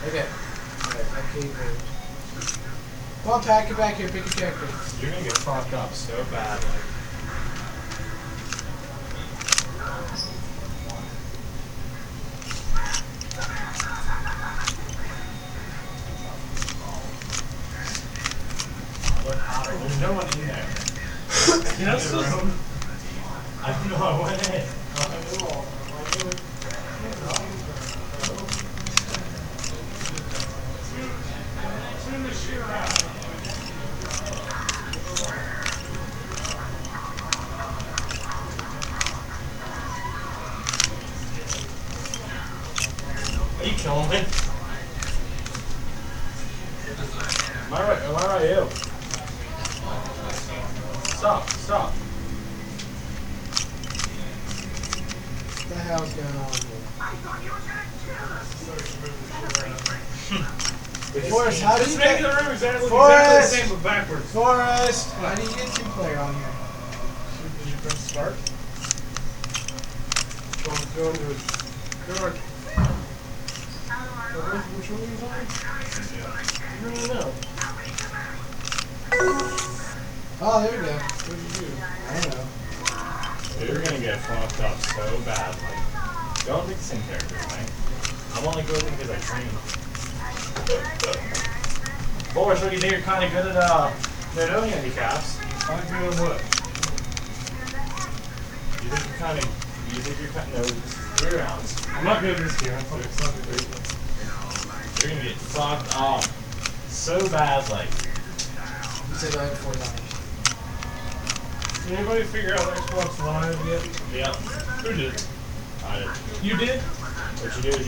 Okay. Alright, okay, great. Come on, Pat, get back here, pick a character. You're gonna get fucked up so bad, like. There's no one in there. You know, the room? I don't know, I went in. Are you killing me? Am I right? Am I right? You? Stop! Stop! What the hell's going on here? Forrest, how do you make get... the room exactly Forrest! the same but backwards? Forrest! How do you get two-player on here? Did you press start? Go into it. Go on. Which one are you playing? I don't really know. Oh, there we go. What did you do? I don't know. You're gonna get fucked up so bad. Like, don't pick the same character, right? I'm only good because I trained. Forrest, what do you think? You're kind of good at no handicaps. I'm good at what? You think you're kind of? No, this is 3 rounds. I'm not good at this game. It's not good. You're gonna get fucked up so bad, like. You said I had $4. Did anybody figure out Xbox Live yet? Yeah. Who did? I did. You did? What you do is